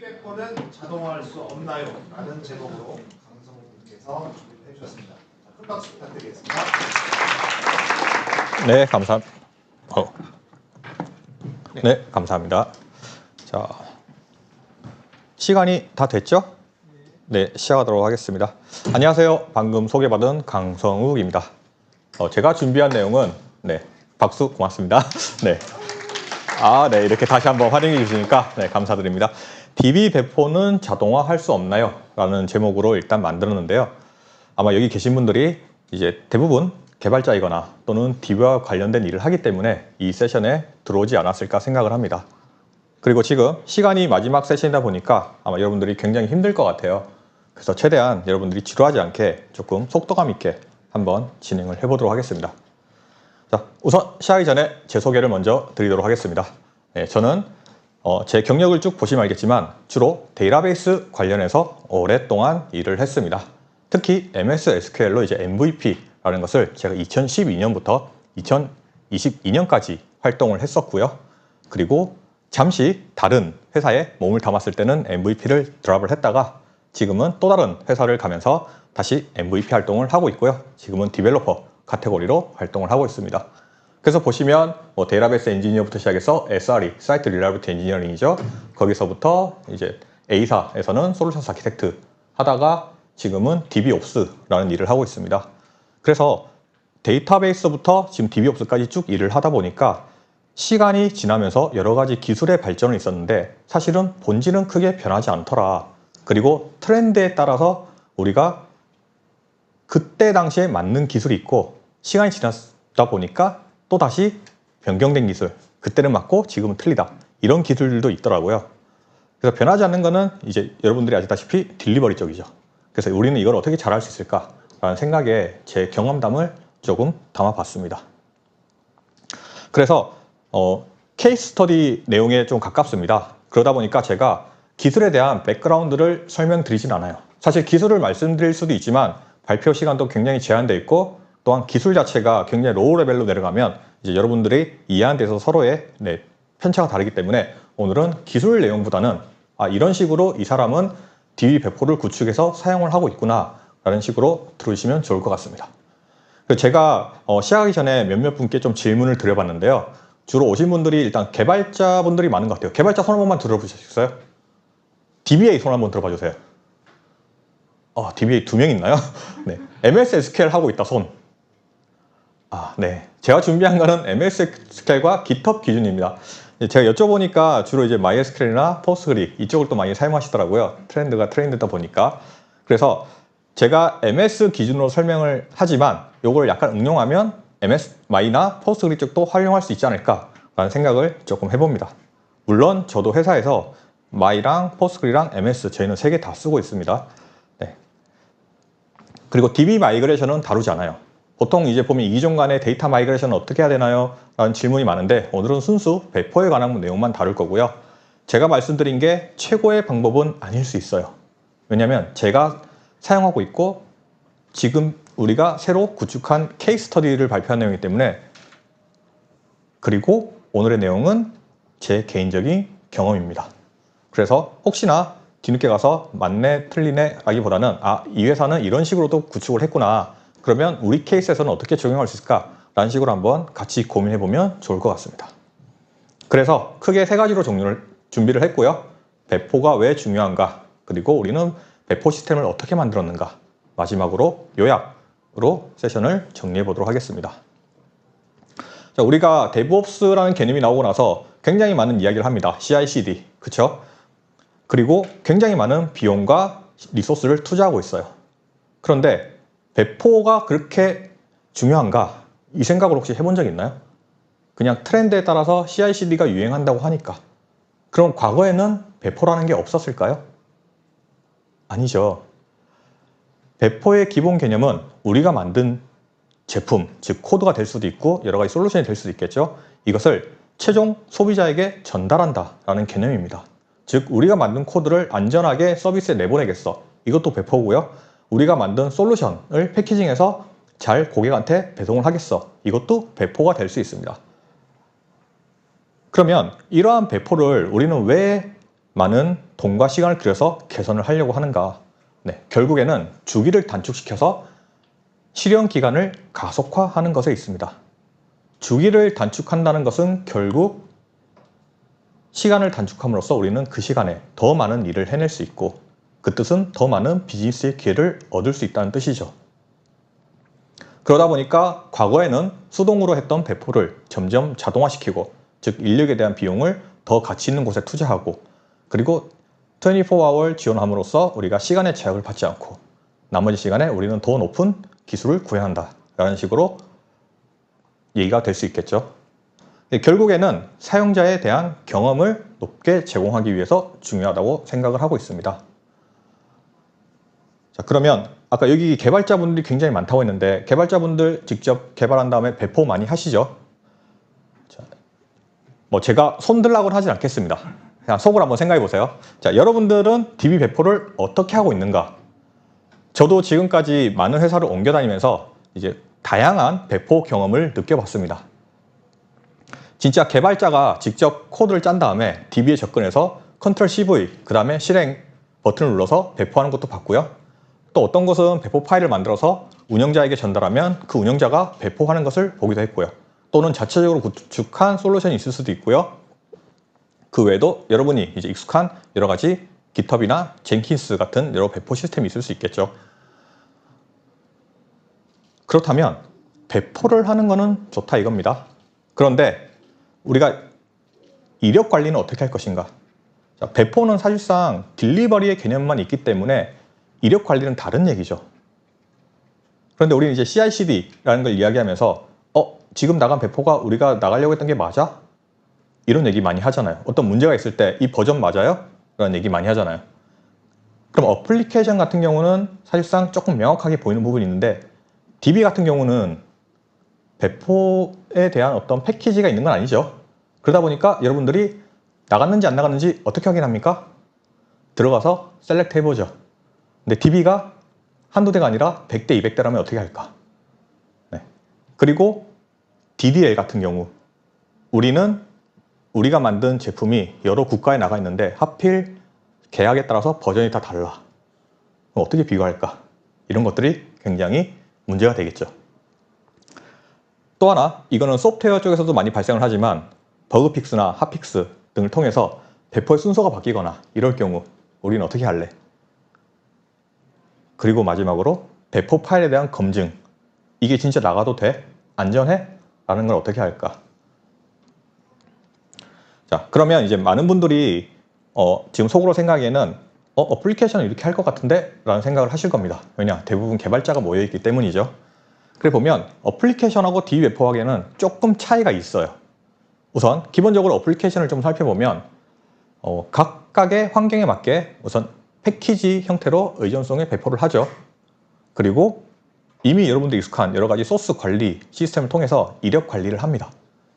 배포는 자동화할 수 없나요? 라는 제목으로 강성훈님께서 준비를 해주셨습니다. 자, 큰 박수 부탁드리겠습니다. 네, 감사합니다. 네, 감사합니다. 자, 시간이 다 됐죠? 네, 시작하도록 하겠습니다. 안녕하세요. 방금 소개받은 강성욱입니다. 제가 준비한 내용은 박수 고맙습니다. 네. 네, 이렇게 다시 한번 활용해 주시니까 감사드립니다. DB 배포는 자동화할 수 없나요? 라는 제목으로 일단 만들었는데요. 아마 여기 계신 분들이 이제 대부분 개발자이거나 또는 DB와 관련된 일을 하기 때문에 이 세션에 들어오지 않았을까 생각을 합니다. 그리고 지금 시간이 마지막 세션이다 보니까 아마 여러분들이 굉장히 힘들 것 같아요. 그래서 최대한 여러분들이 지루하지 않게 조금 속도감 있게 한번 진행을 해보도록 하겠습니다. 자, 우선 시작하기 전에 제 소개를 먼저 드리도록 하겠습니다. 저는 제 경력을 쭉 보시면 알겠지만 주로 데이터베이스 관련해서 오랫동안 일을 했습니다. 특히 MS SQL로 이제 MVP라는 것을 제가 2012년부터 2022년까지 활동을 했었고요. 그리고 잠시 다른 회사에 몸을 담았을 때는 MVP를 드랍을 했다가 지금은 또 다른 회사를 가면서 다시 MVP 활동을 하고 있고요. 지금은 디벨로퍼 카테고리로 활동을 하고 있습니다. 그래서 보시면 데이터베이스 엔지니어부터 시작해서 SRE, 사이트 릴라이블리티 엔지니어링이죠. 거기서부터 이제 A사에서는 솔루션 아키텍트 하다가 지금은 DBOps라는 일을 하고 있습니다. 그래서 데이터베이스부터 지금 DBOps까지 쭉 일을 하다 보니까 시간이 지나면서 여러 가지 기술의 발전은 있었는데 사실은 본질은 크게 변하지 않더라. 그리고 트렌드에 따라서 우리가 그때 당시에 맞는 기술이 있고 시간이 지나다 보니까 또 다시 변경된 기술, 그때는 맞고 지금은 틀리다. 이런 기술들도 있더라고요. 그래서 변하지 않는 거는 이제 여러분들이 아시다시피 딜리버리 쪽이죠. 그래서 우리는 이걸 어떻게 잘할 수 있을까라는 생각에 제 경험담을 조금 담아봤습니다. 그래서 케이스 스터디 내용에 좀 가깝습니다. 그러다 보니까 제가 기술에 대한 백그라운드를 설명드리진 않아요. 사실 기술을 말씀드릴 수도 있지만 발표 시간도 굉장히 제한되어 있고 또한 기술 자체가 굉장히 로우 레벨로 내려가면 이제 여러분들이 이해하는 데서 서로의 편차가 다르기 때문에 오늘은 기술 내용보다는 이런 식으로 이 사람은 DB 배포를 구축해서 사용을 하고 있구나 라는 식으로 들으시면 좋을 것 같습니다. 제가 시작하기 전에 몇몇 분께 좀 질문을 드려봤는데요. 주로 오신 분들이 일단 개발자분들이 많은 것 같아요. 개발자 손 한 번만 들어보셨어요? DBA 손 한번 들어봐 주세요. DBA 2명 있나요? 네. MS SQL 하고 있다 손. 네. 제가 준비한 거는 MS SQL과 GitHub 기준입니다. 제가 여쭤보니까 주로 이제 MySQL이나 PostgreSQL 이쪽을 또 많이 사용하시더라고요. 트렌드가 트렌드다 보니까. 그래서 제가 MS 기준으로 설명을 하지만 이걸 약간 응용하면 MS My나 PostgreSQL 쪽도 활용할 수 있지 않을까라는 생각을 조금 해봅니다. 물론 저도 회사에서 My랑 PostgreSQL이랑 MS 저희는 3개 다 쓰고 있습니다. 네. 그리고 DB 마이그레이션은 다루지 않아요. 보통 이제 보면 이기종 간의 데이터 마이그레이션은 어떻게 해야 되나요? 라는 질문이 많은데 오늘은 순수 배포에 관한 내용만 다룰 거고요. 제가 말씀드린 게 최고의 방법은 아닐 수 있어요. 왜냐하면 제가 사용하고 있고 지금 우리가 새로 구축한 케이스 스터디를 발표한 내용이기 때문에 그리고 오늘의 내용은 제 개인적인 경험입니다. 그래서 혹시나 뒤늦게 가서 맞네 틀리네 라기보다는 이 회사는 이런 식으로도 구축을 했구나. 그러면 우리 케이스에서는 어떻게 적용할 수 있을까? 라는 식으로 한번 같이 고민해 보면 좋을 것 같습니다. 그래서 크게 3가지로 준비를 했고요. 배포가 왜 중요한가? 그리고 우리는 배포 시스템을 어떻게 만들었는가? 마지막으로 요약으로 세션을 정리해 보도록 하겠습니다. 자, 우리가 DevOps라는 개념이 나오고 나서 굉장히 많은 이야기를 합니다. CI/CD, 그쵸? 그리고 굉장히 많은 비용과 리소스를 투자하고 있어요. 그런데 배포가 그렇게 중요한가? 이 생각을 혹시 해본 적 있나요? 그냥 트렌드에 따라서 CI/CD가 유행한다고 하니까. 그럼 과거에는 배포라는 게 없었을까요? 아니죠. 배포의 기본 개념은 우리가 만든 제품, 즉 코드가 될 수도 있고 여러 가지 솔루션이 될 수도 있겠죠. 이것을 최종 소비자에게 전달한다라는 개념입니다. 즉 우리가 만든 코드를 안전하게 서비스에 내보내겠어. 이것도 배포고요. 우리가 만든 솔루션을 패키징해서 잘 고객한테 배송을 하겠어. 이것도 배포가 될 수 있습니다. 그러면 이러한 배포를 우리는 왜 많은 돈과 시간을 들여서 개선을 하려고 하는가? 네, 결국에는 주기를 단축시켜서 실현 기간을 가속화하는 것에 있습니다. 주기를 단축한다는 것은 결국 시간을 단축함으로써 우리는 그 시간에 더 많은 일을 해낼 수 있고, 그 뜻은 더 많은 비즈니스의 기회를 얻을 수 있다는 뜻이죠. 그러다 보니까 과거에는 수동으로 했던 배포를 점점 자동화시키고, 즉 인력에 대한 비용을 더 가치 있는 곳에 투자하고, 그리고 24hour 지원함으로써 우리가 시간의 제약을 받지 않고 나머지 시간에 우리는 더 높은 기술을 구현한다 라는 식으로 얘기가 될 수 있겠죠. 결국에는 사용자에 대한 경험을 높게 제공하기 위해서 중요하다고 생각을 하고 있습니다. 자, 그러면 아까 여기 개발자분들이 굉장히 많다고 했는데, 개발자분들 직접 개발한 다음에 배포 많이 하시죠? 자, 뭐 제가 손들락을 하진 않겠습니다. 그냥 속으로 한번 생각해 보세요. 자, 여러분들은 DB 배포를 어떻게 하고 있는가? 저도 지금까지 많은 회사를 옮겨 다니면서 이제 다양한 배포 경험을 느껴봤습니다. 진짜 개발자가 직접 코드를 짠 다음에 DB에 접근해서 Ctrl CV, 그 다음에 실행 버튼을 눌러서 배포하는 것도 봤고요. 또 어떤 것은 배포 파일을 만들어서 운영자에게 전달하면 그 운영자가 배포하는 것을 보기도 했고요. 또는 자체적으로 구축한 솔루션이 있을 수도 있고요. 그 외에도 여러분이 이제 익숙한 여러 가지 GitHub이나 젠킨스 같은 여러 배포 시스템이 있을 수 있겠죠. 그렇다면 배포를 하는 거는 좋다 이겁니다. 그런데 우리가 이력 관리는 어떻게 할 것인가? 자, 배포는 사실상 딜리버리의 개념만 있기 때문에 이력 관리는 다른 얘기죠. 그런데 우리는 이제 CI/CD라는 걸 이야기하면서 지금 나간 배포가 우리가 나가려고 했던 게 맞아? 이런 얘기 많이 하잖아요. 어떤 문제가 있을 때 이 버전 맞아요? 라는 얘기 많이 하잖아요. 그럼 어플리케이션 같은 경우는 사실상 조금 명확하게 보이는 부분이 있는데, DB 같은 경우는 배포에 대한 어떤 패키지가 있는 건 아니죠. 그러다 보니까 여러분들이 나갔는지 안 나갔는지 어떻게 확인합니까? 들어가서 셀렉트 해보죠. 근데 DB가 한두 대가 아니라 100대, 200대라면 어떻게 할까? 네. 그리고 DDL 같은 경우, 우리가 만든 제품이 여러 국가에 나가 있는데 하필 계약에 따라서 버전이 다 달라. 그럼 어떻게 비교할까? 이런 것들이 굉장히 문제가 되겠죠. 또 하나, 이거는 소프트웨어 쪽에서도 많이 발생을 하지만 버그픽스나 핫픽스 등을 통해서 배포의 순서가 바뀌거나 이럴 경우 우리는 어떻게 할래? 그리고 마지막으로 배포 파일에 대한 검증. 이게 진짜 나가도 돼? 안전해? 라는 걸 어떻게 할까? 자, 그러면 이제 많은 분들이 지금 속으로 생각하기에는 어플리케이션을 이렇게 할 것 같은데? 라는 생각을 하실 겁니다. 왜냐? 대부분 개발자가 모여있기 때문이죠. 그래 보면 어플리케이션하고 DB 배포하기에는 조금 차이가 있어요. 우선 기본적으로 어플리케이션을 좀 살펴보면 각각의 환경에 맞게 우선 패키지 형태로 의존성의 배포를 하죠. 그리고 이미 여러분들 익숙한 여러 가지 소스 관리 시스템을 통해서 이력 관리를 합니다.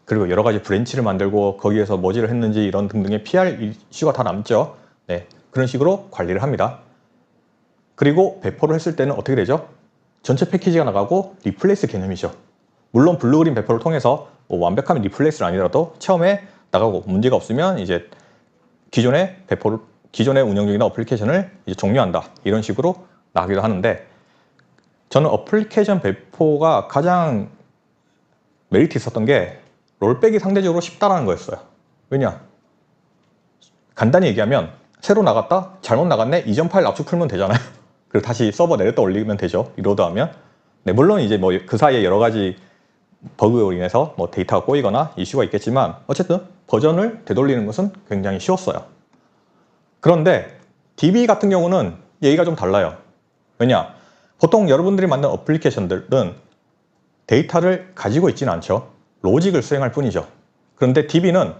그리고 여러 가지 브랜치를 만들고 거기에서 뭐지를 했는지 이런 등등의 PR 이슈가 다 남죠. 네, 그런 식으로 관리를 합니다. 그리고 배포를 했을 때는 어떻게 되죠? 전체 패키지가 나가고 리플레이스 개념이죠. 물론 블루그린 배포를 통해서 완벽한 리플레이스는 아니더라도 처음에 나가고 문제가 없으면 이제 기존의 운영 중인 어플리케이션을 이제 종료한다. 이런 식으로 나가기도 하는데, 저는 어플리케이션 배포가 가장 메리트 있었던 게 롤백이 상대적으로 쉽다라는 거였어요. 왜냐? 간단히 얘기하면 새로 나갔다? 잘못 나갔네? 이전 파일 압축 풀면 되잖아요. 그리고 다시 서버 내렸다 올리면 되죠. 리로드하면. 네, 물론 이제 뭐 그 사이에 여러 가지 버그로 인해서 뭐 데이터가 꼬이거나 이슈가 있겠지만 어쨌든 버전을 되돌리는 것은 굉장히 쉬웠어요. 그런데 DB 같은 경우는 얘기가 좀 달라요. 왜냐? 보통 여러분들이 만든 어플리케이션들은 데이터를 가지고 있지는 않죠. 로직을 수행할 뿐이죠. 그런데 DB는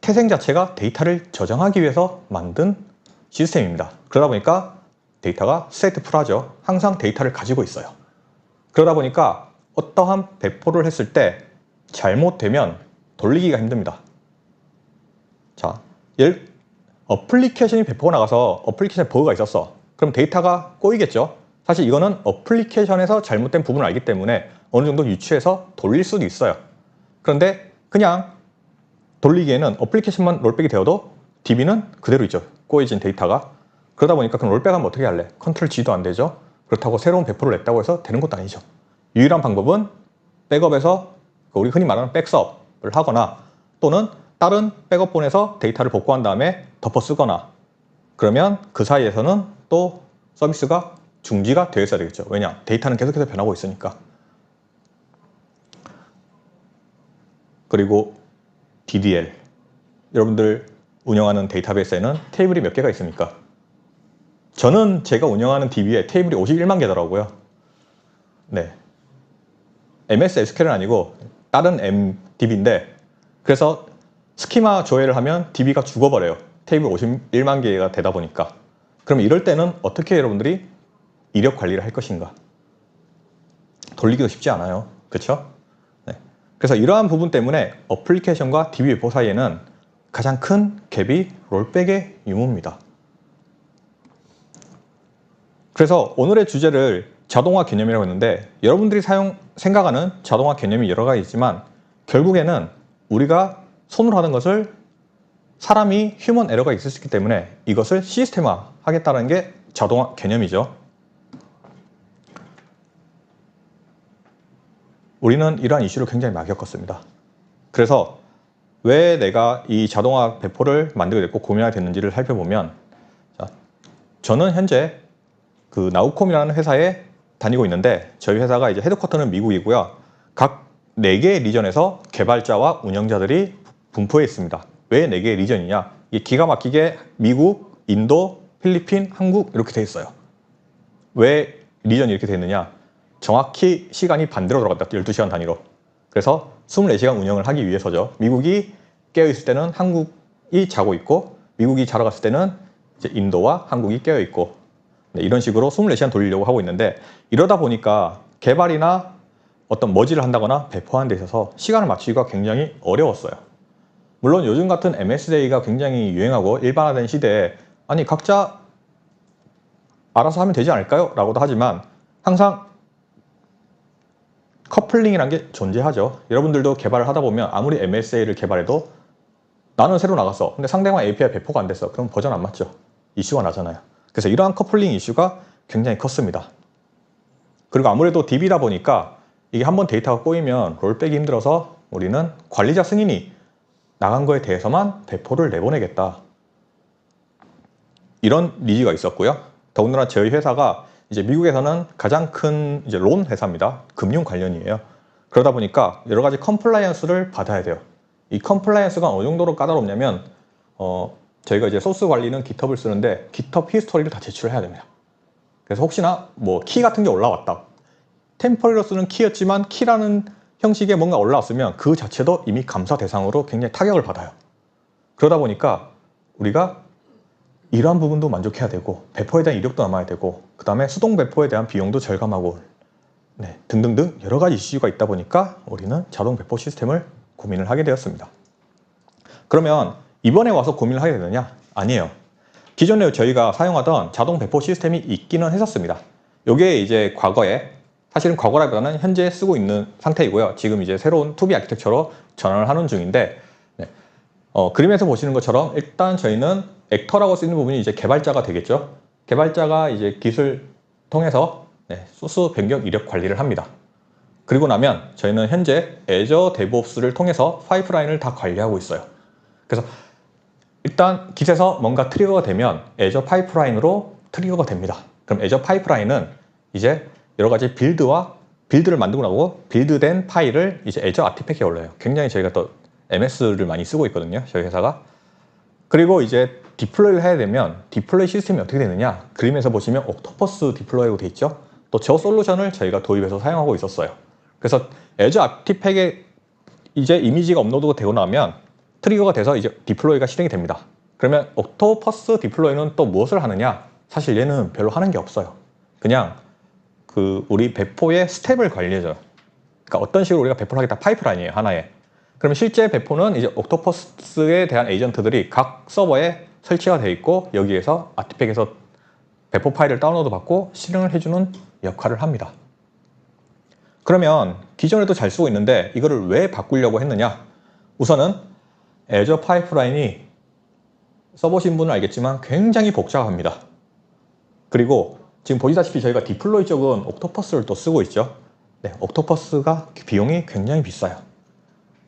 태생 자체가 데이터를 저장하기 위해서 만든 시스템입니다. 그러다 보니까 데이터가 스테이트풀하죠. 항상 데이터를 가지고 있어요. 그러다 보니까 어떠한 배포를 했을 때 잘못되면 돌리기가 힘듭니다. 자, 어플리케이션이 배포가 나가서 어플리케이션에 버그가 있었어. 그럼 데이터가 꼬이겠죠. 사실 이거는 어플리케이션에서 잘못된 부분을 알기 때문에 어느 정도 유추해서 돌릴 수도 있어요. 그런데 그냥 돌리기에는 어플리케이션만 롤백이 되어도 DB는 그대로 있죠. 꼬여진 데이터가. 그러다 보니까 그럼 롤백하면 어떻게 할래? 컨트롤 G도 안 되죠. 그렇다고 새로운 배포를 냈다고 해서 되는 것도 아니죠. 유일한 방법은 백업에서 우리 흔히 말하는 백서업을 하거나 또는 다른 백업본에서 데이터를 복구한 다음에 덮어 쓰거나 그러면 그 사이에서는 또 서비스가 중지가 되어 있어야 되겠죠. 왜냐? 데이터는 계속해서 변하고 있으니까. 그리고 DDL. 여러분들 운영하는 데이터베이스에는 테이블이 몇 개가 있습니까? 저는 제가 운영하는 DB에 테이블이 51만 개더라고요. 네. MS SQL은 아니고 다른 MDB인데 그래서 스키마 조회를 하면 DB가 죽어버려요. 테이블 51만 개가 되다 보니까. 그럼 이럴 때는 어떻게 여러분들이 이력 관리를 할 것인가? 돌리기도 쉽지 않아요. 그렇죠? 네. 그래서 이러한 부분 때문에 어플리케이션과 DB 배포 사이에는 가장 큰 갭이 롤백의 유무입니다. 그래서 오늘의 주제를 자동화 개념이라고 했는데 여러분들이 생각하는 자동화 개념이 여러 가지 있지만 결국에는 우리가 손으로 하는 것을 사람이 휴먼 에러가 있을 수 있기 때문에 이것을 시스템화 하겠다는 게 자동화 개념이죠. 우리는 이러한 이슈를 굉장히 많이 겪었습니다. 그래서 왜 내가 이 자동화 배포를 만들게 됐고 고민하게 됐는지를 살펴보면 저는 현재 그 나우콤이라는 회사에 다니고 있는데 저희 회사가 이제 헤드쿼터는 미국이고요. 각 4개의 리전에서 개발자와 운영자들이 분포해 있습니다. 왜 4개의 리전이냐? 이게 기가 막히게 미국, 인도, 필리핀, 한국 이렇게 돼 있어요. 왜 리전이 이렇게 돼 있느냐? 정확히 시간이 반대로 돌아갔다. 12시간 단위로. 그래서 24시간 운영을 하기 위해서죠. 미국이 깨어있을 때는 한국이 자고 있고 미국이 자러 갔을 때는 이제 인도와 한국이 깨어있고 네, 이런 식으로 24시간 돌리려고 하고 있는데 이러다 보니까 개발이나 어떤 머지를 한다거나 배포하는 데 있어서 시간을 맞추기가 굉장히 어려웠어요. 물론 요즘 같은 MSDA가 굉장히 유행하고 일반화된 시대에 아니 각자 알아서 하면 되지 않을까요? 라고도 하지만 항상 커플링이라는 게 존재하죠. 여러분들도 개발을 하다 보면 아무리 MSA를 개발해도 나는 새로 나갔어. 근데 상대방 API 배포가 안 됐어. 그럼 버전 안 맞죠. 이슈가 나잖아요. 그래서 이러한 커플링 이슈가 굉장히 컸습니다. 그리고 아무래도 DB다 보니까 이게 한번 데이터가 꼬이면 롤백이 힘들어서 우리는 관리자 승인이 나간 거에 대해서만 배포를 내보내겠다. 이런 니즈가 있었고요. 더군다나 저희 회사가 이제 미국에서는 가장 큰 이제 론 회사입니다. 금융 관련이에요. 그러다 보니까 여러 가지 컴플라이언스를 받아야 돼요. 이 컴플라이언스가 어느 정도로 까다롭냐면 저희가 이제 소스 관리는 GitHub을 쓰는데 GitHub 히스토리를 다 제출을 해야 됩니다. 그래서 혹시나 뭐 키 같은 게 올라왔다. 템포리로 쓰는 키였지만 키라는 형식의 뭔가 올라왔으면 그 자체도 이미 감사 대상으로 굉장히 타격을 받아요. 그러다 보니까 우리가 이러한 부분도 만족해야 되고 배포에 대한 이력도 남아야 되고 그 다음에 수동 배포에 대한 비용도 절감하고 네, 등등등 여러 가지 이슈가 있다 보니까 우리는 자동 배포 시스템을 고민을 하게 되었습니다. 그러면 이번에 와서 고민을 하게 되느냐? 아니에요. 기존에 저희가 사용하던 자동 배포 시스템이 있기는 했었습니다. 이게 이제 과거에 사실은 과거라기보다는 현재 쓰고 있는 상태이고요. 지금 이제 새로운 투비 아키텍처로 전환을 하는 중인데 네. 그림에서 보시는 것처럼 일단 저희는 액터라고 쓰이는 부분이 이제 개발자가 되겠죠. 개발자가 이제 깃을 통해서 네, 소스 변경 이력 관리를 합니다. 그리고 나면 저희는 현재 애저 데브옵스를 통해서 파이프라인을 다 관리하고 있어요. 그래서 일단 깃에서 뭔가 트리거가 되면 애저 파이프라인으로 트리거가 됩니다. 그럼 애저 파이프라인은 이제 여러 가지 빌드를 만들고 나고 빌드된 파일을 이제 애저 아티팩트에 올려요. 굉장히 저희가 또 MS를 많이 쓰고 있거든요. 저희 회사가. 그리고 이제 디플로이를 해야 되면 디플로이 시스템이 어떻게 되느냐? 그림에서 보시면 옥토퍼스 디플로이라고 돼 있죠. 또 저 솔루션을 저희가 도입해서 사용하고 있었어요. 그래서 애저 아티팩트에 이제 이미지가 업로드가 되고 나면 트리거가 돼서 이제 디플로이가 실행이 됩니다. 그러면 옥토퍼스 디플로이는 또 무엇을 하느냐? 사실 얘는 별로 하는 게 없어요. 그냥 그 우리 배포의 스텝을 관리해줘요. 그러니까 어떤 식으로 우리가 배포를 하겠다 파이프라인이에요. 하나에. 그러면 실제 배포는 이제 옥토퍼스에 대한 에이전트들이 각 서버에 설치가 되어 있고 여기에서 아티팩에서 배포 파일을 다운로드 받고 실행을 해주는 역할을 합니다. 그러면 기존에도 잘 쓰고 있는데 이거를 왜 바꾸려고 했느냐? 우선은 애저 파이프라인이 써보신 분은 알겠지만 굉장히 복잡합니다. 그리고 지금 보시다시피 저희가 디플로이 쪽은 옥토퍼스를 또 쓰고 있죠. 네, 옥토퍼스가 비용이 굉장히 비싸요.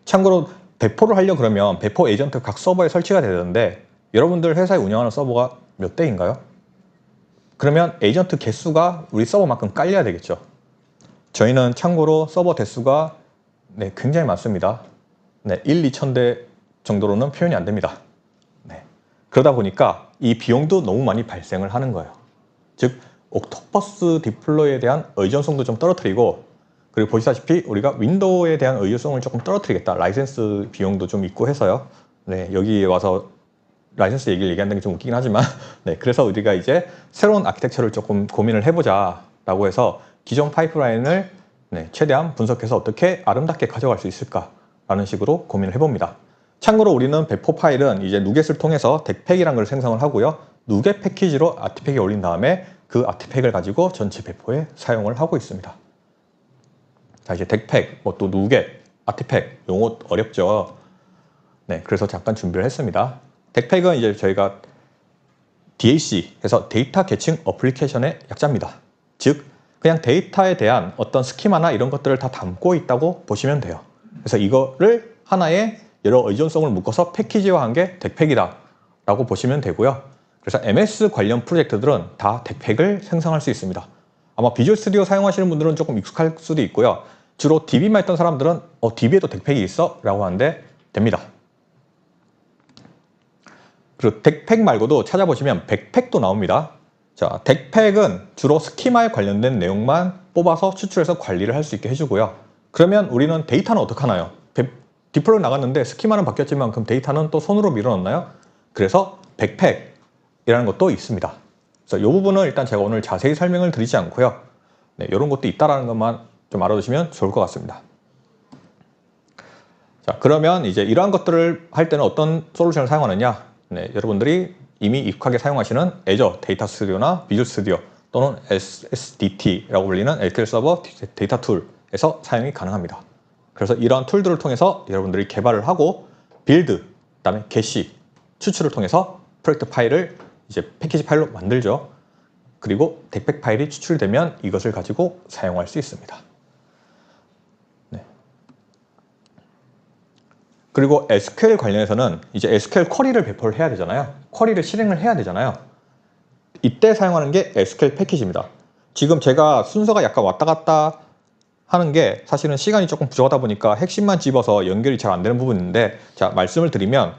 참고로 배포를 하려 그러면 배포 에이전트 각 서버에 설치가 되는데 여러분들 회사에 운영하는 서버가 몇 대인가요? 그러면 에이전트 개수가 우리 서버만큼 깔려야 되겠죠. 저희는 참고로 서버 대수가 네, 굉장히 많습니다. 네, 2천 대 정도로는 표현이 안 됩니다. 네, 그러다 보니까 이 비용도 너무 많이 발생을 하는 거예요. 즉 옥토퍼스 디플로이에 대한 의존성도 좀 떨어뜨리고, 그리고 보시다시피 우리가 윈도우에 대한 의존성을 조금 떨어뜨리겠다. 라이센스 비용도 좀 있고 해서요. 네, 여기 와서 라이센스 얘기를 얘기한다는 게 좀 웃기긴 하지만 네, 그래서 우리가 이제 새로운 아키텍처를 조금 고민을 해보자 라고 해서 기존 파이프라인을 네, 최대한 분석해서 어떻게 아름답게 가져갈 수 있을까 라는 식으로 고민을 해봅니다. 참고로 우리는 배포 파일은 이제 누겟을 통해서 덱팩이라는 걸 생성을 하고요. 누겟 패키지로 아티팩에 올린 다음에 그 아티팩을 가지고 전체 배포에 사용을 하고 있습니다. 자, 이제 덱팩, 뭐 또 누겟, 아티팩 용어 어렵죠. 네, 그래서 잠깐 준비를 했습니다. 덱팩은 이제 저희가 DAC 해서 데이터 계층 어플리케이션의 약자입니다. 즉 그냥 데이터에 대한 어떤 스키마나 이런 것들을 다 담고 있다고 보시면 돼요. 그래서 이거를 하나의 여러 의존성을 묶어서 패키지화한 게 덱팩이다 라고 보시면 되고요. 그래서 MS 관련 프로젝트들은 다 덱팩을 생성할 수 있습니다. 아마 비주얼 스튜디오 사용하시는 분들은 조금 익숙할 수도 있고요. 주로 DB만 했던 사람들은 DB에도 덱팩이 있어? 라고 하는데 됩니다. 그리고 덱팩 말고도 찾아보시면 백팩도 나옵니다. 자, 덱팩은 주로 스키마에 관련된 내용만 뽑아서 추출해서 관리를 할 수 있게 해주고요. 그러면 우리는 데이터는 어떡하나요? 디플로이 나갔는데 스키마는 바뀌었지만 그럼 데이터는 또 손으로 밀어넣나요? 그래서 백팩이라는 것도 있습니다. 그래서 이 부분은 일단 제가 오늘 자세히 설명을 드리지 않고요. 네, 이런 것도 있다라는 것만 좀 알아두시면 좋을 것 같습니다. 자, 그러면 이제 이러한 것들을 할 때는 어떤 솔루션을 사용하느냐? 네, 여러분들이 이미 익숙하게 사용하시는 애저 데이터 스튜디오나 비주얼 스튜디오 또는 SSDT라고 불리는 SQL 서버 데이터 툴에서 사용이 가능합니다. 그래서 이러한 툴들을 통해서 여러분들이 개발을 하고 빌드, 그다음에 게시, 추출을 통해서 프로젝트 파일을 이제 패키지 파일로 만들죠. 그리고 덱팩 파일이 추출되면 이것을 가지고 사용할 수 있습니다. 네. 그리고 SQL 관련해서는 이제 SQL 쿼리를 배포를 해야 되잖아요. 쿼리를 실행을 해야 되잖아요. 이때 사용하는 게 SQL 패키지입니다. 지금 제가 순서가 약간 왔다 갔다 하는 게 사실은 시간이 조금 부족하다 보니까 핵심만 집어서 연결이 잘 안 되는 부분인데, 자, 말씀을 드리면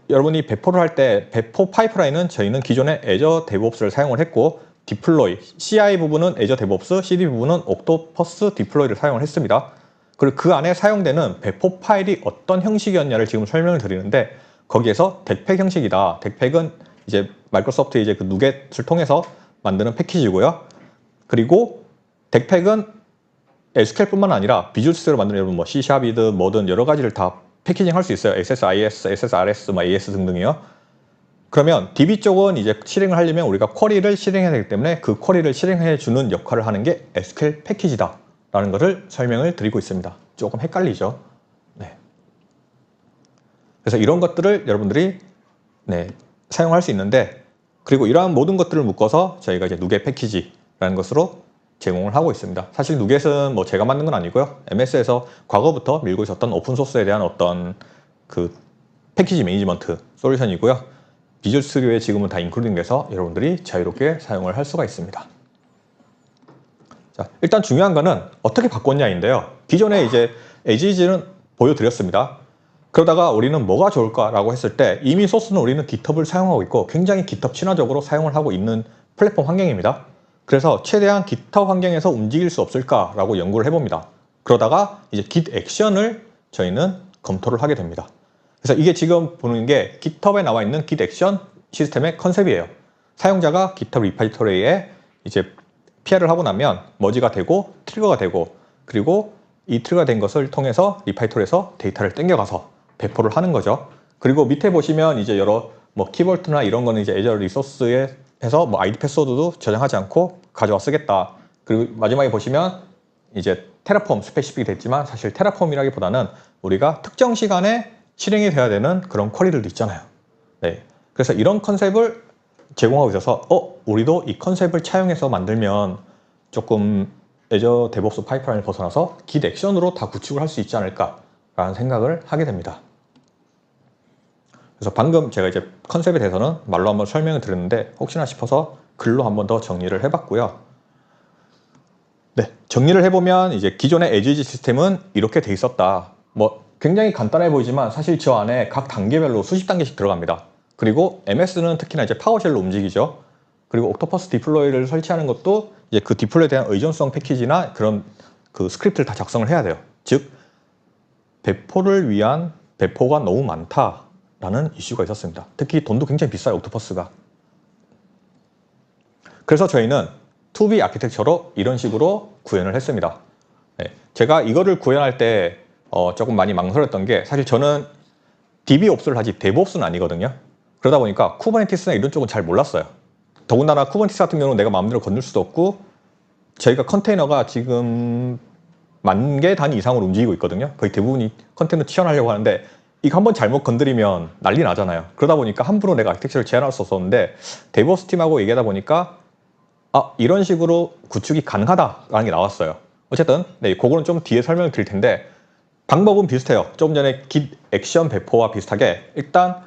여러분이 배포를 할 때 배포 파이프라인은 저희는 기존에 애저 데브옵스를 사용을 했고, 디플로이, CI 부분은 애저 데브옵스, CD 부분은 옥토퍼스 디플로이를 사용을 했습니다. 그리고 그 안에 사용되는 배포 파일이 어떤 형식이었냐를 지금 설명을 드리는데, 거기에서 덱팩 형식이다. 덱팩은 이제 마이크로소프트의 이제 그 누겟을 통해서 만드는 패키지고요. 그리고 덱팩은 SQL뿐만 아니라 비주얼 스튜디오로 만드는 여러분 뭐 C#이든 뭐든 여러 가지를 다 패키징 할 수 있어요. SSIS, SSRS, AS 등등이요. 그러면 DB 쪽은 이제 실행을 하려면 우리가 쿼리를 실행해야 되기 때문에 그 쿼리를 실행해 주는 역할을 하는 게 SQL 패키지다 라는 것을 설명을 드리고 있습니다. 조금 헷갈리죠? 네. 그래서 이런 것들을 여러분들이 네, 사용할 수 있는데, 그리고 이러한 모든 것들을 묶어서 저희가 이제 누겟 패키지라는 것으로 제공을 하고 있습니다. 사실 누겟은 뭐 제가 만든 건 아니고요. MS에서 과거부터 밀고 있었던 오픈소스에 대한 어떤 그 패키지 매니지먼트 솔루션이고요. 비주얼 스튜디오에 지금은 다 인클루딩 돼서 여러분들이 자유롭게 사용을 할 수가 있습니다. 자, 일단 중요한 거는 어떻게 바꿨냐인데요. 기존에 이제 에지즈는 보여드렸습니다. 그러다가 우리는 뭐가 좋을까라고 했을 때 이미 소스는 우리는 GitHub을 사용하고 있고 굉장히 GitHub 친화적으로 사용을 하고 있는 플랫폼 환경입니다. 그래서 최대한 GitHub 환경에서 움직일 수 없을까라고 연구를 해봅니다. 그러다가 이제 Git 액션을 저희는 검토를 하게 됩니다. 그래서 이게 지금 보는 게 GitHub에 나와 있는 Git 액션 시스템의 컨셉이에요. 사용자가 GitHub 리파지토리에 이제 PR을 하고 나면 머지가 되고 트리거가 되고, 그리고 이 트리거가 된 것을 통해서 리파지토리에서 데이터를 땡겨가서 배포를 하는 거죠. 그리고 밑에 보시면 이제 여러 뭐 키볼트나 이런 거는 이제 애저 리소스에 해서 뭐 아이디 패스워드도 저장하지 않고 가져와 쓰겠다. 그리고 마지막에 보시면 이제 테라폼 스페시픽이 됐지만 사실 테라폼이라기보다는 우리가 특정 시간에 실행이 돼야 되는 그런 쿼리들도 있잖아요. 네. 그래서 이런 컨셉을 제공하고 있어서 우리도 이 컨셉을 차용해서 만들면 조금 애저 데브옵스 파이프라인을 벗어나서 Git 액션으로 다 구축을 할 수 있지 않을까라는 생각을 하게 됩니다. 그래서 방금 제가 이제 컨셉에 대해서는 말로 한번 설명을 드렸는데 혹시나 싶어서 글로 한번 더 정리를 해봤고요. 네, 정리를 해보면 이제 기존의 as 시스템은 이렇게 돼 있었다. 뭐 굉장히 간단해 보이지만 사실 저 안에 각 단계별로 수십 단계씩 들어갑니다. 그리고 MS는 특히나 이제 파워쉘로 움직이죠. 그리고 옥토퍼스 디플로이를 설치하는 것도 이제 그 디플로이에 대한 의존성 패키지나 그런 그 스크립트를 다 작성을 해야 돼요. 즉 배포를 위한 배포가 너무 많다라는 이슈가 있었습니다. 특히 돈도 굉장히 비싸요, 옥토퍼스가. 그래서 저희는 2B 아키텍처로 이런 식으로 구현을 했습니다. 네, 제가 이거를 구현할 때 조금 많이 망설였던 게 사실 저는 DB옵스를 하지 데브옵스는 아니거든요. 그러다 보니까 쿠버네티스나 이런 쪽은 잘 몰랐어요. 더군다나 쿠버네티스 같은 경우는 내가 마음대로 건들 수도 없고 저희가 컨테이너가 지금 10,000개 단위 이상으로 움직이고 있거든요. 거의 대부분이 컨테이너 튀어나오려고 하는데 이거 한번 잘못 건드리면 난리 나잖아요. 그러다 보니까 함부로 내가 아키텍처를 제안할 수 없었는데 데브옵스 팀하고 얘기하다 보니까 이런 식으로 구축이 가능하다라는 게 나왔어요. 어쨌든 네, 그거는 좀 뒤에 설명을 드릴 텐데 방법은 비슷해요. 조금 전에 Git 액션 배포와 비슷하게 일단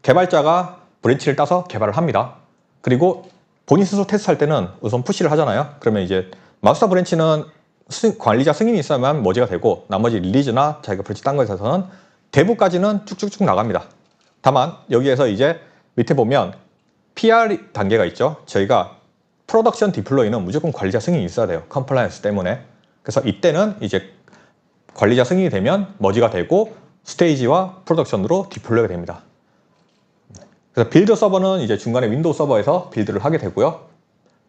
개발자가 브랜치를 따서 개발을 합니다. 그리고 본인 스스로 테스트할 때는 우선 푸시를 하잖아요. 그러면 이제 마스터 브랜치는 관리자 승인이 있어야만 머지가 되고 나머지 릴리즈나 자기가 브랜치 딴 거에 있어서는 대부까지는 쭉쭉쭉 나갑니다. 다만 여기에서 이제 밑에 보면 PR 단계가 있죠. 저희가 프로덕션 디플로이는 무조건 관리자 승인이 있어야 돼요. 컴플라이언스 때문에. 그래서 이때는 이제 관리자 승인이 되면 머지가 되고 스테이지와 프로덕션으로 디플로이가 됩니다. 그래서 빌드 서버는 이제 중간에 윈도우 서버에서 빌드를 하게 되고요.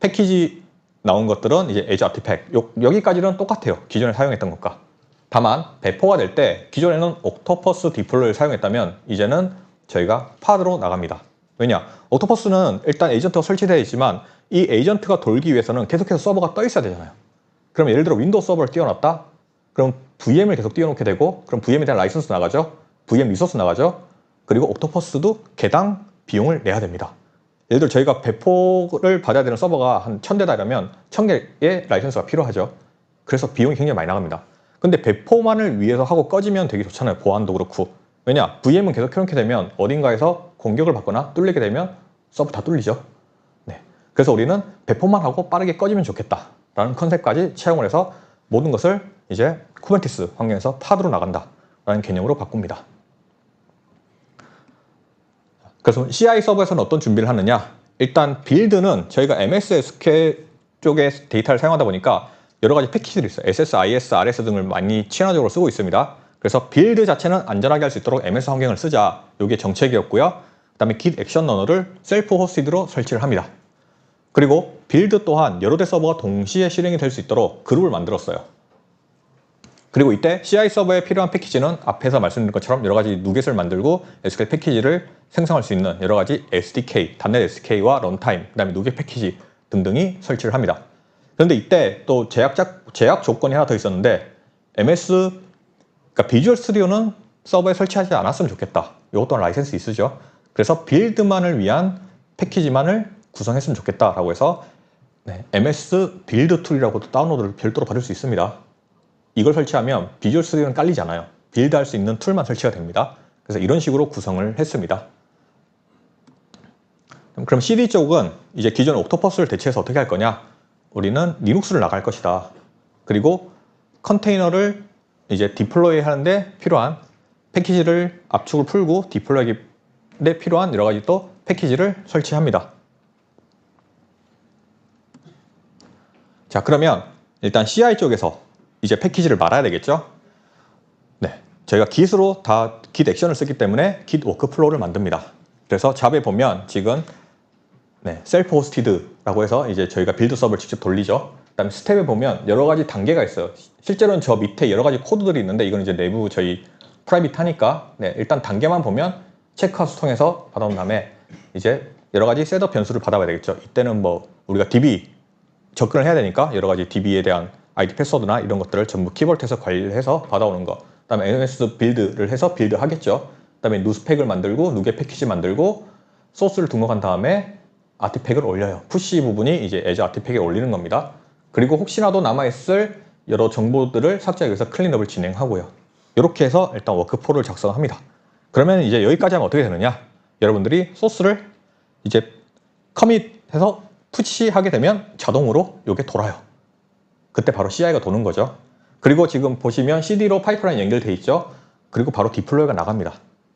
패키지 나온 것들은 이제 에즈 아티팩 여기까지는 똑같아요. 기존에 사용했던 것과. 다만 배포가 될 때 기존에는 옥토퍼스 디플로이를 사용했다면 이제는 저희가 파드로 나갑니다. 왜냐? 옥토퍼스는 일단 에이전트가 설치되어 있지만 이 에이전트가 돌기 위해서는 계속해서 서버가 떠 있어야 되잖아요. 그럼 예를 들어 윈도우 서버를 띄워놨다? 그럼 VM을 계속 띄워놓게 되고 그럼 VM에 대한 라이선스 나가죠? VM 리소스 나가죠? 그리고 옥토퍼스도 개당 비용을 내야 됩니다. 예를 들어 저희가 배포를 받아야 되는 서버가 한 1000대다라면 1000개의 라이선스가 필요하죠. 그래서 비용이 굉장히 많이 나갑니다. 근데 배포만을 위해서 하고 꺼지면 되게 좋잖아요. 보안도 그렇고. 왜냐? VM은 계속 켜놓게 되면 어딘가에서 공격을 받거나 뚫리게 되면 서버 다 뚫리죠. 네. 그래서 우리는 배포만 하고 빠르게 꺼지면 좋겠다라는 컨셉까지 채용을 해서 모든 것을 이제 쿠버네티스 환경에서 파드로 나간다라는 개념으로 바꿉니다. 그래서 CI 서버에서는 어떤 준비를 하느냐? 일단 빌드는 저희가 MSSQL 쪽에 데이터를 사용하다 보니까 여러 가지 패키지들이 있어요. SSIS, RS 등을 많이 친화적으로 쓰고 있습니다. 그래서 빌드 자체는 안전하게 할 수 있도록 MS 환경을 쓰자. 이게 정책이었고요. 그 다음에 Git 액션 러너를 셀프 호스티드로 설치를 합니다. 그리고 빌드 또한 여러 대 서버가 동시에 실행이 될 수 있도록 그룹을 만들었어요. 그리고 이때 CI 서버에 필요한 패키지는 앞에서 말씀드린 것처럼 여러 가지 누겟을 만들고 SQL 패키지를 생성할 수 있는 여러 가지 SDK, .NET SDK와 런타임, 그 다음에 누겟 패키지 등등이 설치를 합니다. 그런데 이때 또 제약 조건이 하나 더 있었는데 MS, 그러니까 비주얼 스튜디오는 서버에 설치하지 않았으면 좋겠다. 이것 또한 라이센스 있으죠. 그래서 빌드만을 위한 패키지만을 구성했으면 좋겠다라고 해서 MS 빌드 툴이라고도 다운로드를 별도로 받을 수 있습니다. 이걸 설치하면 비주얼 스튜디오는 깔리지 않아요. 빌드할 수 있는 툴만 설치가 됩니다. 그래서 이런 식으로 구성을 했습니다. 그럼 CD 쪽은 이제 기존 옥토퍼스를 대체해서 어떻게 할 거냐? 우리는 리눅스를 나갈 것이다. 그리고 컨테이너를 이제 디플로이 하는데 필요한 패키지를 압축을 풀고 디플로이에 필요한 여러 가지 또 패키지를 설치합니다. 자, 그러면 일단 CI 쪽에서 이제 패키지를 말아야 되겠죠? 네, 저희가 Git으로 다 Git 액션을 쓰기 때문에 Git 워크플로우를 만듭니다. 그래서 잡에 보면 지금 셀프 호스티드라고 해서 이제 저희가 빌드 서버를 직접 돌리죠. 그다음에 스텝에 보면 여러 가지 단계가 있어요. 실제로는 저 밑에 여러 가지 코드들이 있는데 이건 이제 내부 저희 프라이빗 하니까 일단 단계만 보면 체크아웃 통해서 받아온 다음에 이제 여러 가지 셋업 변수를 받아봐야 되겠죠. 이때는 뭐 우리가 DB 접근을 해야 되니까 여러 가지 DB에 대한 ID 패스워드나 이런 것들을 전부 키볼트에서 관리해서 받아오는 거. 그다음에 MS 빌드를 해서 빌드 하겠죠. 그다음에 누스펙을 만들고 누겟 패키지 만들고 소스를 등록한 다음에 아티팩을 올려요. 푸시 부분이 이제 as 아티팩에 올리는 겁니다. 그리고 혹시라도 남아있을 여러 정보들을 삭제하기 위해서 클린업을 진행하고요. 이렇게 해서 일단 워크플로우를 작성합니다. 그러면 이제 여기까지 하면 어떻게 되느냐? 여러분들이 소스를 이제 커밋해서 푸시하게 되면 자동으로 이게 돌아요. 그때 바로 CI가 도는 거죠. 그리고 지금 보시면 CD로 파이프라인 연결돼 있죠. 그리고 바로 디플로이가 나갑니다.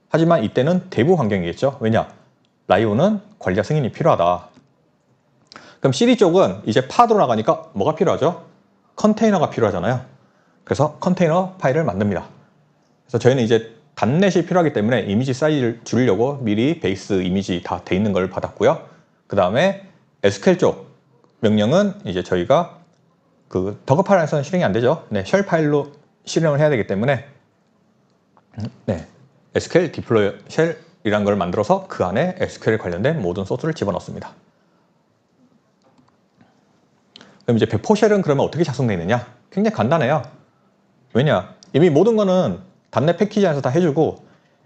하지만 이때는 대부 환경이겠죠. 왜냐? 라이오는 관리자 승인이 필요하다. 그럼 CD 쪽은 이제 팟으로 나가니까 뭐가 필요하죠? 컨테이너가 필요하잖아요. 그래서 컨테이너 파일을 만듭니다. 그래서 저희는 이제 단넷이 필요하기 때문에 이미지 사이즈를 줄이려고 미리 베이스 이미지 다 돼 있는 걸 받았고요. 그 다음에 SQL 쪽 명령은 이제 저희가 그 더그 파일에서는 실행이 안 되죠. 네, 쉘 파일로 실행을 해야 되기 때문에 네, SQL 디플로이 쉘이란 걸 만들어서 그 안에 SQL 관련된 모든 소스를 집어넣습니다. 그럼 이제 배포 쉘은 그러면 어떻게 작성되어 있느냐? 굉장히 간단해요. 왜냐? 이미 모든 거는 단넷 패키지 안에서 다 해주고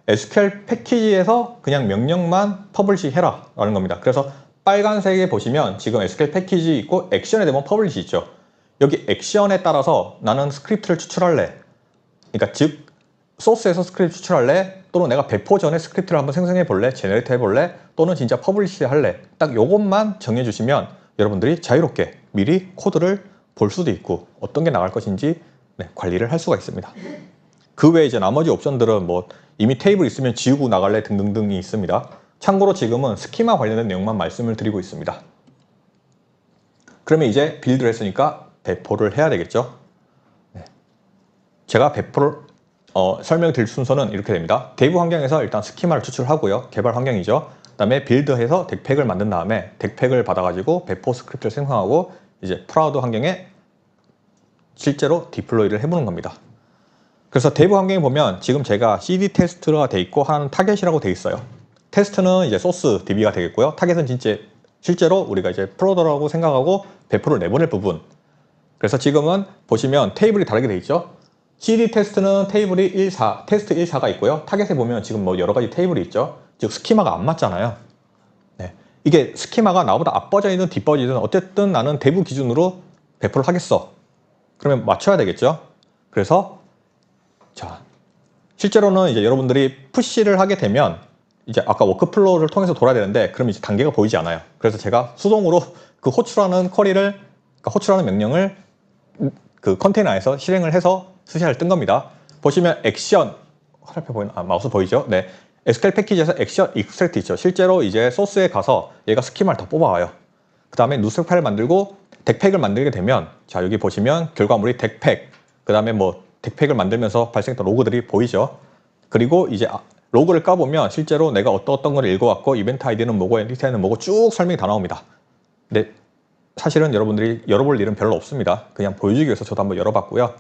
SQL 패키지에서 그냥 명령만 퍼블리시 해라 라는 겁니다. 그래서 빨간색에 보시면 지금 SQL 패키지 있고 액션에 되면 퍼블리시 있죠. 여기 액션에 따라서 나는 스크립트를 추출할래. 그러니까 즉 소스에서 스크립트 추출할래, 또는 내가 배포 전에 스크립트를 한번 생성해 볼래, 제너레이트 해볼래, 또는 진짜 퍼블리시 할래. 딱 요것만 정해주시면 여러분들이 자유롭게 미리 코드를 볼 수도 있고 어떤 게 나갈 것인지 관리를 할 수가 있습니다. 그 외에 이제 나머지 옵션들은 뭐 이미 테이블 있으면 지우고 나갈래 등등등이 있습니다. 참고로 지금은 스키마 관련된 내용만 말씀을 드리고 있습니다. 그러면 이제 빌드를 했으니까 배포를 해야 되겠죠. 제가 배포를 설명드릴 순서는 이렇게 됩니다. 대부 환경에서 일단 스키마를 추출하고요. 개발 환경이죠. 그 다음에 빌드해서 덱팩을 만든 다음에 덱팩을 받아가지고 배포 스크립트를 생성하고 이제 프라우드 환경에 실제로 디플로이를 해보는 겁니다. 그래서 대부 환경에 보면 지금 제가 CD 테스트가 돼 있고 하나는 타겟이라고 돼 있어요. 테스트는 이제 소스 DB가 되겠고요. 타겟은 진짜 실제로 우리가 이제 프로더라고 생각하고 배포를 내보낼 부분. 그래서 지금은 보시면 테이블이 다르게 돼 있죠. CD 테스트는 테이블이 1, 4, 테스트 1, 4가 있고요. 타겟에 보면 지금 뭐 여러 가지 테이블이 있죠. 즉 스키마가 안 맞잖아요. 네. 이게 스키마가 나보다 앞버전이든 뒷버전이든 어쨌든 나는 대부 기준으로 배포를 하겠어. 그러면 맞춰야 되겠죠. 그래서 자, 실제로는 이제 여러분들이 푸시를 하게 되면 이제 아까 워크플로우를 통해서 돌아야 되는데 그럼 이제 단계가 보이지 않아요. 그래서 제가 수동으로 그 호출하는 쿼리를, 그러니까 호출하는 명령을 그 컨테이너 안에서 실행을 해서 스샷을 뜬 겁니다. 보시면 액션, 화살표 보이나? 마우스 보이죠? 네. SQL 패키지에서 액션 익스트랙트 있죠. 실제로 이제 소스에 가서 얘가 스키마를 다 뽑아와요. 그 다음에 누스펙 파일을 만들고 덱팩을 만들게 되면 자, 여기 보시면 결과물이 덱팩, 그 다음에 뭐 덱팩을 만들면서 발생했던 로그들이 보이죠. 그리고 이제 로그를 까보면 실제로 내가 어떤 걸 읽어왔고 이벤트 아이디는 뭐고 엔티티는 뭐고 쭉 설명이 다 나옵니다. 근데 사실은 여러분들이 열어볼 일은 별로 없습니다. 그냥 보여주기 위해서 저도 한번 열어봤고요.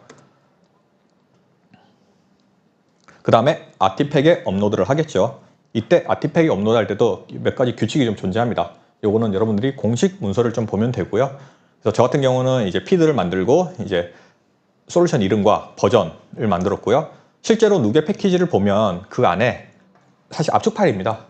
그 다음에 아티팩에 업로드를 하겠죠. 이때 아티팩에 업로드할 때도 몇 가지 규칙이 좀 존재합니다. 요거는 여러분들이 공식 문서를 좀 보면 되고요. 그래서 저 같은 경우는 이제 피드를 만들고 이제 솔루션 이름과 버전을 만들었고요. 실제로 누게 패키지를 보면 그 안에 사실 압축 파일입니다.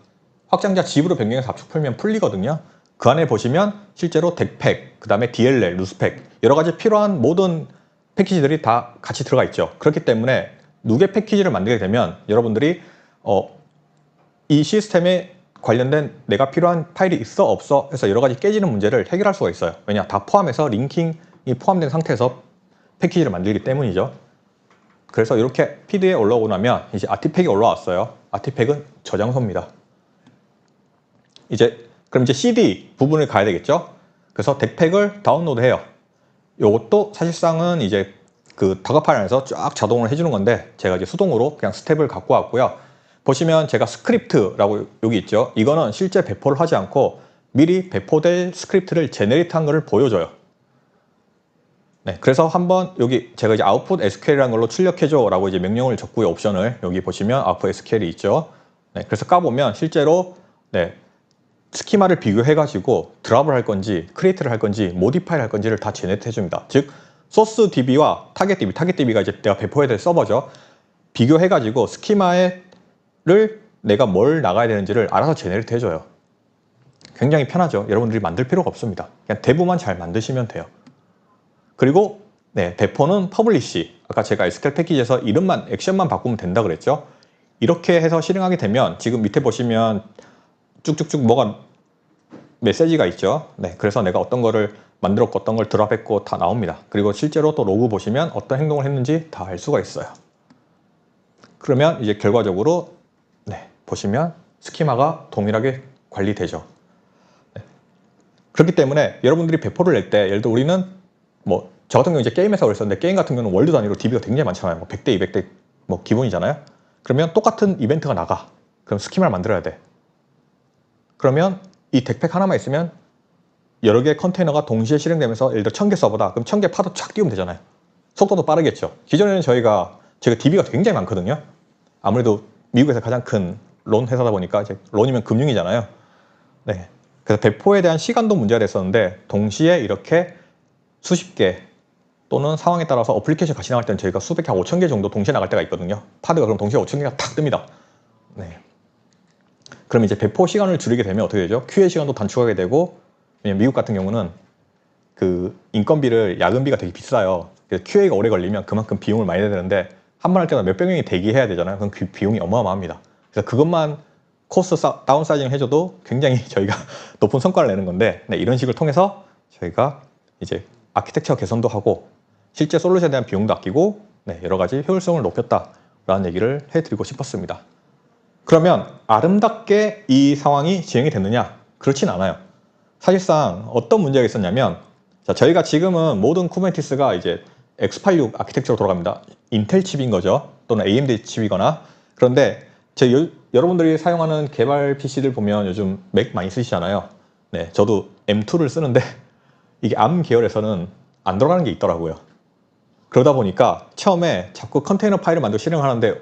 확장자 집으로 변경해서 압축 풀면 풀리거든요. 그 안에 보시면 실제로 덱팩, 그 다음에 DLL, 누스펙 여러 가지 필요한 모든 패키지들이 다 같이 들어가 있죠. 그렇기 때문에 누게 패키지를 만들게 되면 여러분들이 이 시스템에 관련된 내가 필요한 파일이 있어 없어 해서 여러 가지 깨지는 문제를 해결할 수가 있어요. 왜냐? 다 포함해서 링킹이 포함된 상태에서 패키지를 만들기 때문이죠. 그래서 이렇게 피드에 올라오고 나면 이제 아티팩이 올라왔어요. 아티팩은 저장소입니다. 그럼 이제 CD 부분을 가야 되겠죠. 그래서 덱팩을 다운로드 해요. 이것도 사실상은 이제 그 다그 파일 안에서 쫙 자동으로 해주는 건데 제가 이제 수동으로 그냥 스텝을 갖고 왔고요. 보시면 제가 스크립트라고 여기 있죠. 이거는 실제 배포를 하지 않고 미리 배포될 스크립트를 제네레이트한 것을 보여줘요. 네, 그래서 한번 여기 제가 이제 output SQL이라는 걸로 출력해줘 라고 이제 명령을 줬고요. 옵션을 여기 보시면 output SQL이 있죠. 네, 그래서 까보면 실제로 스키마를 비교해가지고 드랍을 할 건지 크리에이트를 할 건지 모디파이를 할 건지를 다 제네레이트 해줍니다. 즉 소스 DB와 타겟 DB, 타겟 DB가 이제 내가 배포해야 될 서버죠. 비교해가지고 스키마를 내가 뭘 나가야 되는지를 알아서 제네레이트 해줘요. 굉장히 편하죠. 여러분들이 만들 필요가 없습니다. 그냥 대부만 잘 만드시면 돼요. 그리고 네, 배포는 퍼블리시. 아까 제가 SQL 패키지에서 이름만 액션만 바꾸면 된다 그랬죠. 이렇게 해서 실행하게 되면 지금 밑에 보시면 쭉쭉쭉 뭐가 메시지가 있죠. 네, 그래서 내가 어떤 거를 만들었고 어떤 걸 드랍했고 다 나옵니다. 그리고 실제로 또 로그 보시면 어떤 행동을 했는지 다 알 수가 있어요. 그러면 이제 결과적으로 네, 보시면 스키마가 동일하게 관리되죠. 네. 그렇기 때문에 여러분들이 배포를 낼 때 예를 들어 우리는 뭐 저 같은 경우 이제 게임에서 그랬었는데 게임 같은 경우는 월드 단위로 DB가 굉장히 많잖아요. 뭐 100대, 200대 뭐 기본이잖아요. 그러면 똑같은 이벤트가 나가. 그럼 스키마를 만들어야 돼. 그러면 이 덱팩 하나만 있으면 여러 개의 컨테이너가 동시에 실행되면서 예를 들어 1000개 서버다. 그럼 1000개 파도 쫙 띄우면 되잖아요. 속도도 빠르겠죠. 기존에는 제가 DB가 굉장히 많거든요. 아무래도 미국에서 가장 큰 론 회사다 보니까 이제 론이면 금융이잖아요. 네. 그래서 배포에 대한 시간도 문제가 됐었는데 동시에 이렇게 수십 개 또는 상황에 따라서 어플리케이션 같이 나갈 때는 저희가 수백 개, 한 5,000개 정도 동시에 나갈 때가 있거든요. 파드가 그럼 동시에 5,000개가 탁 뜹니다. 네. 그럼 이제 배포 시간을 줄이게 되면 어떻게 되죠? QA 시간도 단축하게 되고, 왜냐면 미국 같은 경우는 그 인건비를 야근비가 되게 비싸요. 그래서 QA가 오래 걸리면 그만큼 비용을 많이 내야 되는데 한 번 할 때마다 몇백 명이 대기해야 되잖아요. 그럼 그 비용이 어마어마합니다. 그래서 그것만 코스트 다운사이징 해줘도 굉장히 저희가 높은 성과를 내는 건데 네, 이런 식을 통해서 저희가 이제 아키텍처 개선도 하고 실제 솔루션에 대한 비용도 아끼고 네, 여러 가지 효율성을 높였다라는 얘기를 해드리고 싶었습니다. 그러면 아름답게 이 상황이 진행이 됐느냐? 그렇진 않아요. 사실상 어떤 문제가 있었냐면 자, 저희가 지금은 모든 쿠버네티스가 이제 x86 아키텍처로 돌아갑니다. 인텔 칩인 거죠. 또는 AMD 칩이거나. 그런데 여러분들이 사용하는 개발 PC들 보면 요즘 맥 많이 쓰시잖아요. 네, 저도 M2를 쓰는데 이게 ARM 계열에서는 안 들어가는 게 있더라고요. 그러다 보니까 처음에 자꾸 컨테이너 파일을 만들어 실행을 하는데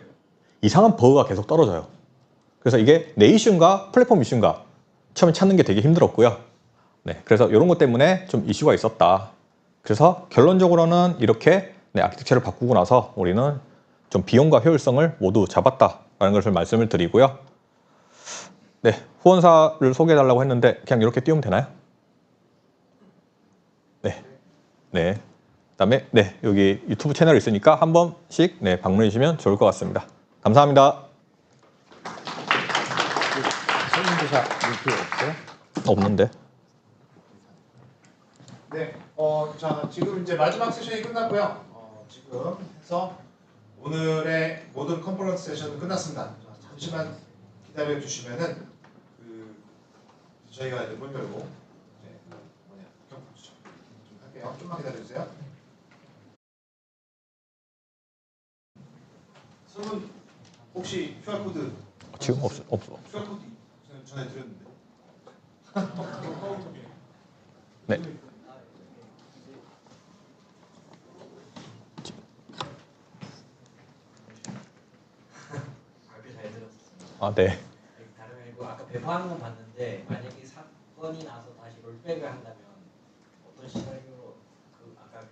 이상한 버그가 계속 떨어져요. 그래서 이게 내 이슈인가 플랫폼 이슈인가 처음에 찾는 게 되게 힘들었고요. 네, 그래서 이런 것 때문에 좀 이슈가 있었다. 그래서 결론적으로는 이렇게 네, 아키텍처를 바꾸고 나서 우리는 좀 비용과 효율성을 모두 잡았다라는 것을 말씀을 드리고요. 네, 후원사를 소개해달라고 했는데 그냥 이렇게 띄우면 되나요? 네, 네. 그다음에 네, 여기 유튜브 채널이 있으니까 한 번씩 네, 방문해 주시면 좋을 것 같습니다. 감사합니다. 설문조사 링크 없어요? 없는데. 네, 자 지금 이제 마지막 세션이 끝났고요. 지금 해서 오늘의 모든 컨퍼런스 세션은 끝났습니다. 자, 잠시만 기다려 주시면은 저희가 이제 문 열고 경품 추첨 좀 할게요. 좀만 기다려 주세요. 설문 혹시 QR 코드 지금 없어. QR 코드 전에 드렸는데. 네. 아, 네. 다름 아니고 아까 배포하는 건 봤는데 만약에 사건이 나서 다시 롤백을 한다면 어떤 시나리오로 그 아까 그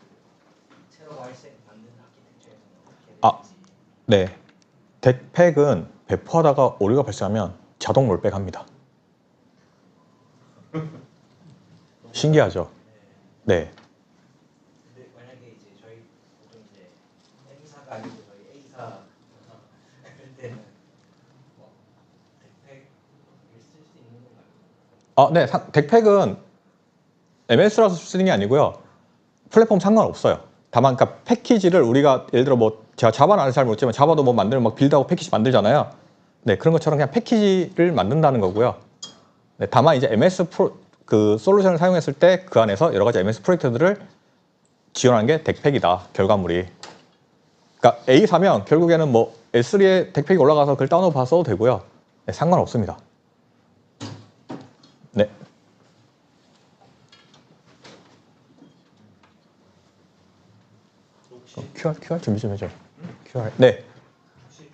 테러 발생 만든 아키텍처에서는 어떻게 되는지. 네. 덱팩은 배포하다가 오류가 발생하면 자동 롤백합니다. 신기하죠? 네. 근데 만약에 이제 저희 보통 이제 M사가 아니고 저희 A사 그럴 때는 뭐 덱팩을 쓸 수 있는 건가요? 네. 덱팩은 MS라서 쓰는 게 아니고요. 플랫폼 상관없어요. 다만 그러니까 패키지를 우리가 예를 들어 뭐 제가 자바는 안 잘 모르지만 자바도 뭐 만들면 막 빌드하고 패키지 만들잖아요. 네, 그런 것처럼 그냥 패키지를 만든다는 거고요. 네, 다만 이제 MS 그 솔루션을 사용했을 때 그 안에서 여러 가지 MS 프로젝트들을 지원하는 게 덱팩이다. 결과물이. 그러니까 A 사면 결국에는 뭐 S3에 덱팩이 올라가서 그걸 다운로드 받아 써도 되고요. 네, 상관없습니다. 네. QR 준비 좀 해줘. QR. 네. 혹시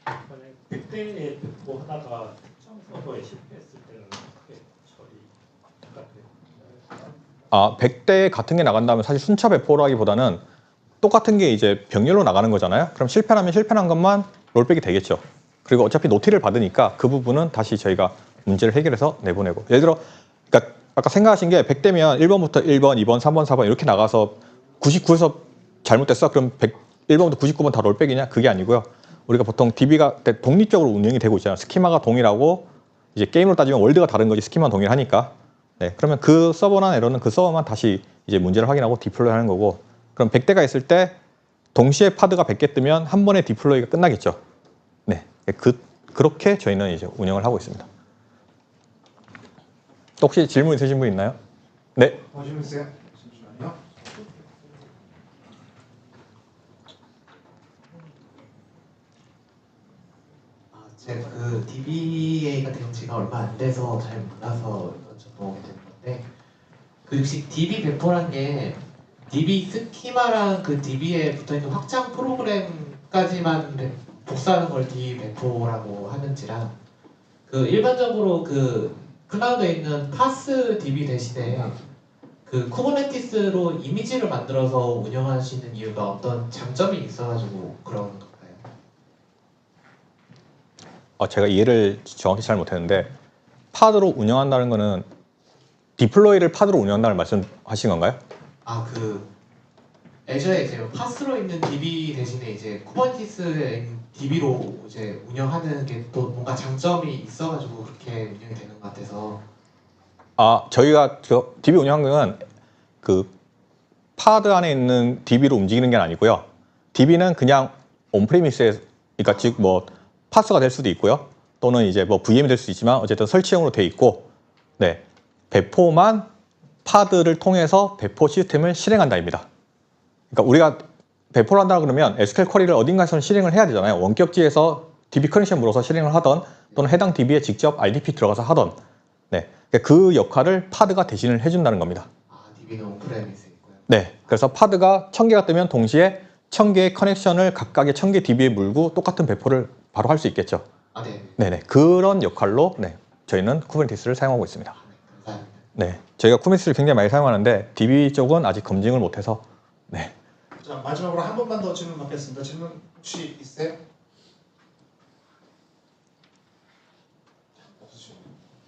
만약 100대에 듣고 하다가 특정 서버에 실패했을 때는 어떻게 처리가 돼요? 100대 같은 게 나간다면 사실 순차 배포라기보다는 똑같은 게 이제 병렬로 나가는 거잖아요. 그럼 실패하면 실패한 것만 롤백이 되겠죠. 그리고 어차피 노티를 받으니까 그 부분은 다시 저희가 문제를 해결해서 내보내고. 예를 들어 그러니까 아까 생각하신 게 100대면 1번부터 1번, 2번, 3번, 4번 이렇게 나가서 99에서 잘못됐어? 그럼 1번부터 99번 다 롤백이냐? 그게 아니고요. 우리가 보통 DB가 독립적으로 운영이 되고 있잖아요. 스키마가 동일하고 이제 게임으로 따지면 월드가 다른 거지 스키마는 동일하니까. 네, 그러면 그 서버나 에러는 그 서버만 다시 이제 문제를 확인하고 디플로이 하는 거고, 그럼 100대가 있을 때 동시에 파드가 100개 뜨면 한 번에 디플로이가 끝나겠죠. 네, 그렇게 저희는 이제 운영을 하고 있습니다. 또 혹시 질문 있으신 분 있나요? 네. 질문 있어요? 잠시만요. 제가 그 DBA 같은 경우 제가 얼마 안 돼서 잘 몰라서 여쭤보게 된 건데, 그 혹시 DB 배포란 게 DB 스키마랑 그 DB에 붙어있는 확장 프로그램까지만 복사하는 걸 DB 배포라고 하는지랑, 그 일반적으로 그 클라우드에 있는 파스 DB 대신에 그 쿠버네티스로 이미지를 만들어서 운영하시는 이유가 어떤 장점이 있어가지고 그런 건가요? 제가 이해를 정확히 잘 못했는데, 파드로 운영한다는 거는 디플로이를 파드로 운영한다는 말씀하신 건가요? 그 애저에 이제 파스로 있는 DB 대신에 이제 쿠버네티스에 DB로 이제 운영하는 게 또 뭔가 장점이 있어가지고 그렇게 운영이 되는 것 같아서. 저희가 DB 운영한 거는 그 파드 안에 있는 DB로 움직이는 게 아니고요. DB는 그냥 온프리미스에, 그러니까 즉 뭐 파스가 될 수도 있고요. 또는 이제 뭐 VM이 될 수도 있지만 어쨌든 설치형으로 돼 있고, 네, 배포만 파드를 통해서 배포 시스템을 실행한다입니다. 그러니까 우리가 배포를 한다 그러면 SQL 쿼리를 어딘가에서는 실행을 해야 되잖아요. 원격지에서 DB 커넥션 물어서 실행을 하던, 또는 해당 DB에 직접 RDP 들어가서 하던, 네, 그 역할을 파드가 대신을 해준다는 겁니다. DB는 온프레미스에 있고요. 네, 그래서 파드가 1000개가 뜨면 동시에 1000개의 커넥션을 각각의 1000개 DB에 물고 똑같은 배포를 바로 할 수 있겠죠. 네. 네네, 그런 역할로 저희는 쿠버네티스를 사용하고 있습니다. 감사합니다. 네, 저희가 쿠버네티스를 굉장히 많이 사용하는데 DB 쪽은 아직 검증을 못해서. 네. 자, 마지막으로 한 번만 더 질문 받겠습니다. 질문 혹시 있어요? 없으시죠?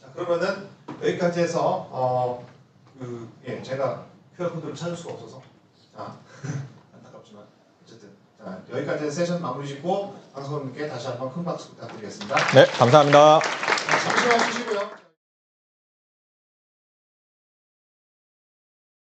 자, 그러면은 여기까지 해서 제가 QR 코드를 찾을 수가 없어서 안타깝지만 어쨌든 여기까지 해서 세션 마무리 짓고 방송님께 다시 한번 큰 박수 부탁드리겠습니다. 네, 감사합니다. 잠시만 쉬시고요.